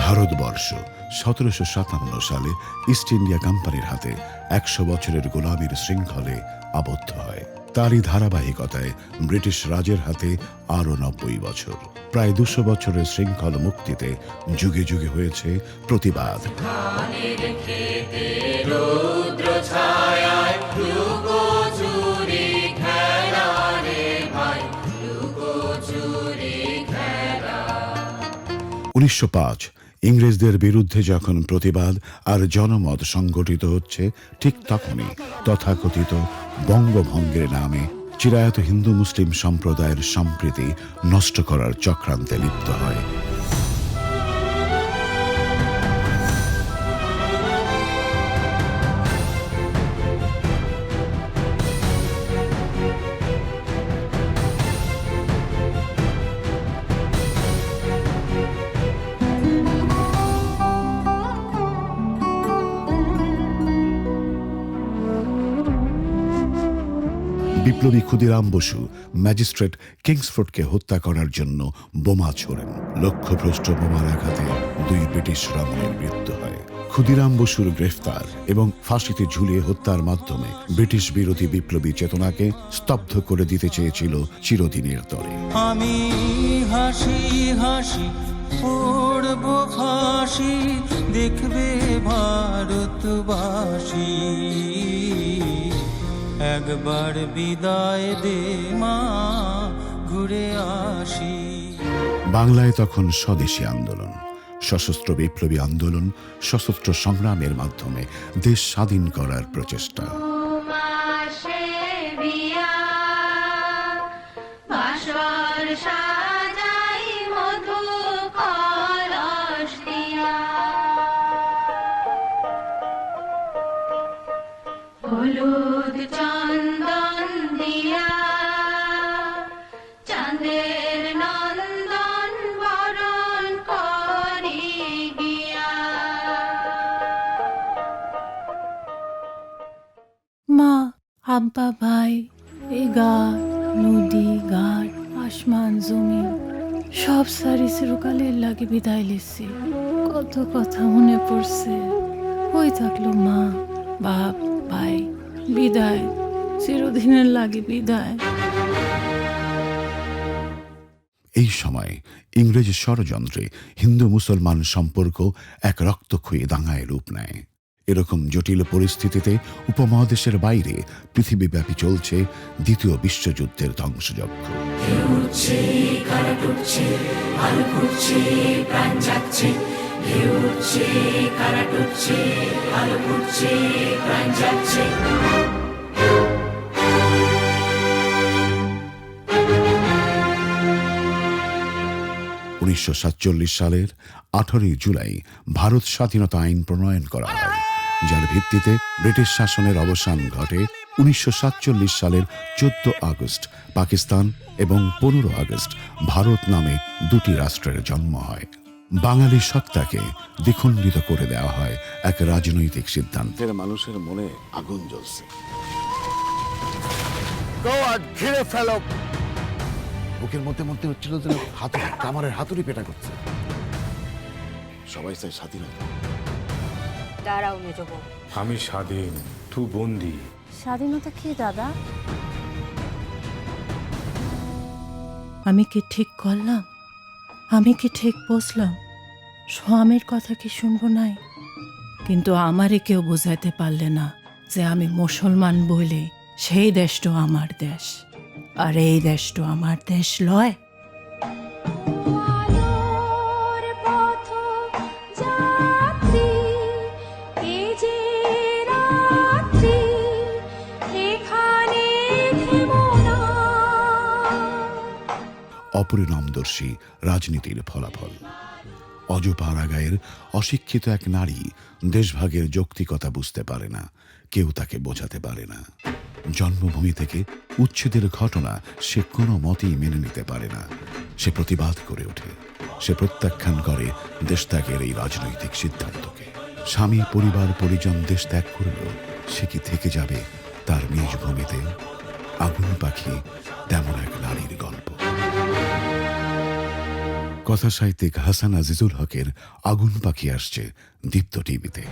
ভারতবর্ষ 1757 সালে east India কোম্পানির হাতে 100 বছরের গোলামীর শৃঙ্খলে আবদ্ধ হয়। তারই ধারাবাহিকতায় ব্রিটিশ রাজের হাতে আরও 90 বছর। প্রায় 200 বছরের শৃঙ্খল মুক্তিতে যুগে যুগে হয়েছে প্রতিবাদ। উনিশশো 5 ইংরেজদের বিরুদ্ধে যখন প্রতিবাদ আর জনমত সংগঠিত হচ্ছে, ঠিক তখনই তথাকথিত বঙ্গভঙ্গের নামে চিরায়ত হিন্দু মুসলিম সম্প্রদায়ের সম্প্রীতি নষ্ট করার চক্রান্তে লিপ্ত হয়। বিপ্লবী ক্ষুদিরাম বসু ম্যাজিস্ট্রেট কিংসফোর্ডকে হত্যা করার জন্য বোমা ছোড়েন। লক্ষ্যভ্রষ্ট বোমার আঘাতে 2 ব্রিটিশ রমণীর মৃত্যু হয়। ক্ষুদিরাম বসুর গ্রেফতার এবং ফাঁসিতে ঝুলিয়ে হত্যার মাধ্যমে ব্রিটিশ বিরোধী বিপ্লবী চেতনাকে স্তব্ধ করে দিতে চেয়েছিল চিরদিনের তরে। আমি হাসি হাসি পড়ব ফাঁসি, দেখবে ভারতবাসী, একবার বিদায় দে মা, ঘুরে আসি। বাংলায় তখন স্বদেশী আন্দোলন, সশস্ত্র বিপ্লবী আন্দোলন, সশস্ত্র সংগ্রামের মাধ্যমে দেশ স্বাধীন করার প্রচেষ্টা। হলুদ চন্দন দিয়া চাঁদের নন্দন বরণ করি গিয়া। মা, আব্বা, ভাই, এই গাছ, নদী, ঘাট, আসমান, জমিন সব সারি চিরকালের লাগে বিদায় লিছি। কত কথা মনে পড়ছে। ওই থাকলো মা, বাপ, ভাই, বিদায়, চিরদিনের লাগে বিদায়। এই সময় ইংরেজ ষড়যন্ত্রে হিন্দু মুসলমান সম্পর্ক এক রক্তক্ষয়ী দাঙ্গায় রূপ নেয়। এরকম জটিল পরিস্থিতিতে উপমহাদেশের বাইরে পৃথিবীব্যাপী চলছে দ্বিতীয় বিশ্বযুদ্ধের ধ্বংসযজ্ঞ। উনিশশো 1947 সালের 18 জুলাই ভারত স্বাধীনতা আইন প্রণয়ন করা হয়, যার ভিত্তিতে ব্রিটিশ শাসনের অবসান ঘটে। 1947 সালের 14 আগস্ট পাকিস্তান এবং 15 আগস্ট ভারত নামে 2টি রাষ্ট্রের জন্ম হয়। বাঙালি সত্তাকে দ্বিখণ্ডিত করে দেওয়া হয় এক রাজনৈতিক সিদ্ধান্তের। মানুষের মনে আগুন জ্বলছে। ঘিরে ফেলো। বুকের মধ্যে মধ্যে হচ্ছিল যেন কামারের হাতুড়ি পেটা করছে। সবাই চাই স্বাধীনতা। দাঁড়াও মেজো বউ। আমি স্বাধীন, তুই বন্দি। স্বাধীনতা কি দাদা? আমি কি ঠিক করলাম? আমি কি ঠিক বসলাম? স্বামীর কথা কি শুনবো নাই? কিন্তু আমারে কেউ বোঝাইতে পারলে না যে আমি মুসলমান বলে সেই দেশটা আমার দেশ, আর এই দেশটা আমার দেশ লয়। অপরিণামদর্শী রাজনীতির ফলাফল। অজপাড়াগাঁয়ের অশিক্ষিত এক নারী দেশভাগের যৌক্তিকতা বুঝতে পারে না, কেউ তাকে বোঝাতে পারে না। জন্মভূমি থেকে উচ্ছেদের ঘটনা সে কোনো মতেই মেনে নিতে পারে না। সে প্রতিবাদ করে ওঠে, সে প্রত্যাখ্যান করে দেশত্যাগের এই রাজনৈতিক সিদ্ধান্তকে। স্বামী, পরিবার, পরিজন দেশ ত্যাগ করলেও সে কি থেকে যাবে তার নিজ ভূমিতে? আগুন পাখি তেমন এক নারীর গল্প। কথা সাহিত্যিক হাসান আজিজুল হকের আগুন পাখি আসছে দীপ্ত টিভিতে।